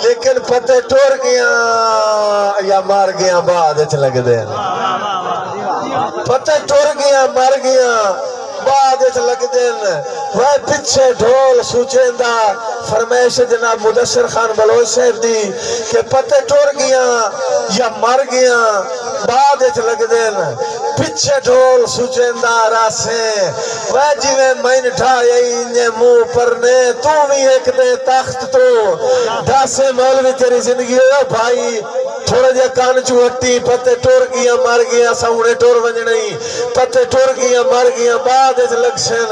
لیکن پتے ٹور گیا یا مار گیا بعد اچھ لگ دے پتے ٹور گیا مار گیا بعد اچھ لگ دے وہ پچھے ڈھول سوچیندہ فرمائش جناب مدثر خان بلوچ صاحب دی کہ پتے ٹور گیا یا مر گیا بعد اچھ لگ دین پچھے ڈھول سوچیندہ راسیں وہ جویں مین ڈھائے انجے منہ پرنے تو بھی ایک دے تخت تو ڈھاسے مولوی تیری زندگی ہو بھائی تھوڑا جا کان چوہٹی پتے ٹور گیا مر گیا ساونے ٹور ونجنئی پتے ٹور گیا مر گیا بعد اچھ لگ سین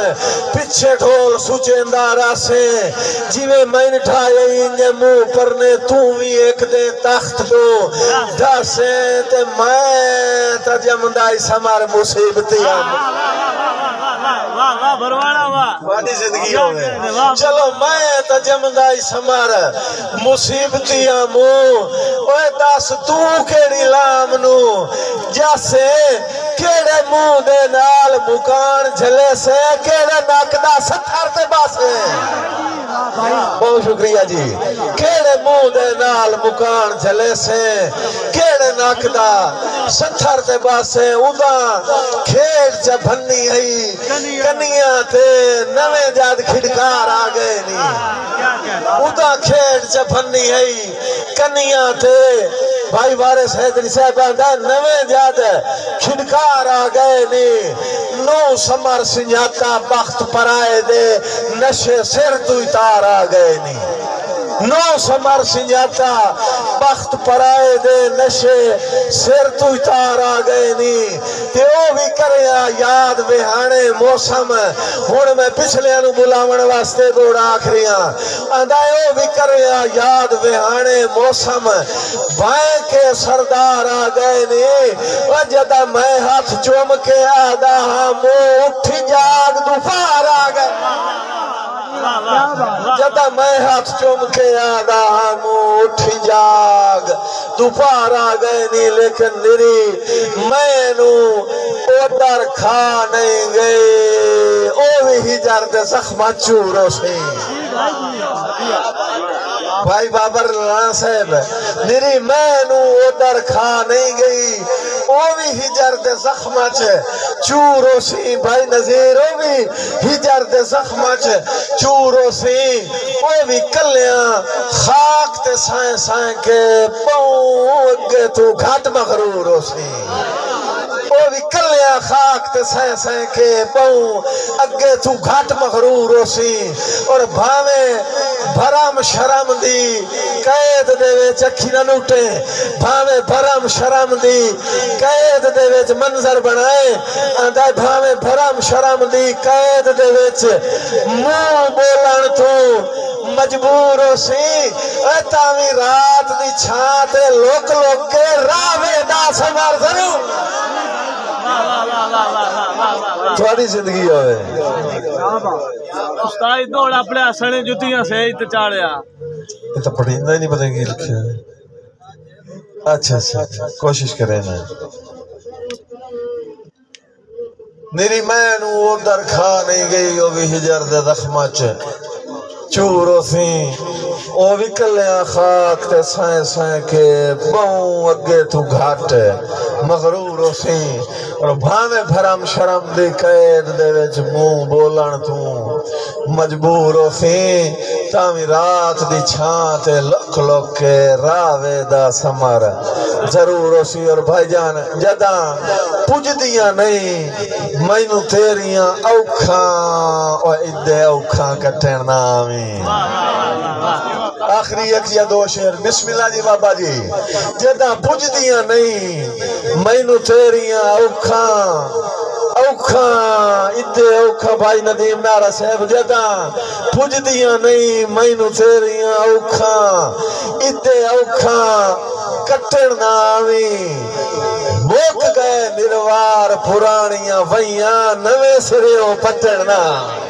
پچھے ڈھول سوچیندہ راسیں جویں مین ڈھائے انجے منہ پرنے تو بھی ایک دے تخت تو ڈھاسیں تے میں تا جمدائی سمار مصیبتی واڈی زندگی ہوئے چلو میں تا جمدائی سمار مصیبتی آمو اوہ دس تو کیڑی لامنو جیسے کیڑے منہ دے نال مکان جھلے سے کیڑے ناکدہ ستھر تے باسے بہت شکریہ جی کیڑے منہ دے نال مکان جھلے سے کیڑے ناکدہ ستھر تے باسے ادا کھیڑ چا بھنی ہئی کنیاں تے نویں جاد کھڑکار آگئے نہیں ادا کھیڑ چا بھنی ہئی کنیاں تے بھائی وارث حیدری صاحب آندہ نویں جاد کھڑکار آگئے نہیں نو سمر سنجاتا بخت پرائے دے نشے سر تو اتار آگئے نہیں نو سمر سنجاتا بخت پرائے دے نشے سر تو اتار آگئے نہیں تے او بھی کریا یاد بہانے موسم ہون میں پچھلے انو بلاون واسطے دوڑا آکھریاں اندائے او بھی کریا یاد بہانے موسم بائیں کے سردار آگئے نہیں وجدہ میں ہاتھ چوم کے آدھا مو اٹھی جاگ دوپار آگئے جدہ میں ہاتھ چوم کے آدھا مو اٹھی جاگ دوپار آگئے نہیں لیکن میری میں نو او در کھا نہیں گئے او بھی ہجر دے زخمہ چورو سے بھائی بابر اللہ صاحب میری میں نو او در کھا نہیں گئی او بھی ہجر دے زخمہ چورو سی بھائی نظیر او بھی ہجر دے زخمہ چورو سی او بھی کلیاں خاک تے سائیں سائیں کے پاؤں اگے تو گھٹ مغرور ہو سی او بھی کلیاں خاک تے سائیں سائیں کے پاؤں اگے تو گھٹ مغرور ہو سی اور بھاویں بھرام شرم دی قید دے ویچ اکھی نہ لوٹے بھاویں بھرام شرم دی قید دے ویچ منظر بنائے اندائی بھاویں بھرام شرم دی قید دے ویچ منہ بولن تو مجبور ہو سی اے تاوی رات دی چھاتے لوک لوک کے راوے دا سمار ضرور تھوڑی زندگی ہوئے استائی دوڑ اپنے سڑے جتیاں سے ہی تچاڑیا یہ تو پڑھیندہ ہی نہیں پتہ کی لکھے اچھا کوشش کریں نا میری میں نو وہ در کھا نہیں گئی وہ بھی ہجر دے زخمہ چورو سی او بھی کلیاں خاک تے سائیں سائیں کے باؤں اگے تو گھاٹ مغرور ہو سی اور بھاویں بھرم شرم دی قید دے وچ منہ بولن تو مجبور ہو سی تامی رات دی چھاں تے لکھ لکھ کے راوے دا سمر ضرور ہو سی اور بھائی جان جداں پوج دیاں نہیں مینو تیریاں اوکھاں اور ادھے اوکھاں کٹھن نامی آخری ایک یا دو شعر بسم اللہ جی بابا جی جداں پوج دیاں نہیں مینو تیریاں اوکھاں ادھے اوکھاں بھائی ندیم نارا صاحب جداں پوج دیاں نہیں مینو تیریاں اوکھاں ادھے اوکھاں کٹن نامی موک گئے نروار پرانیاں ویاں نوے سریوں پٹن نام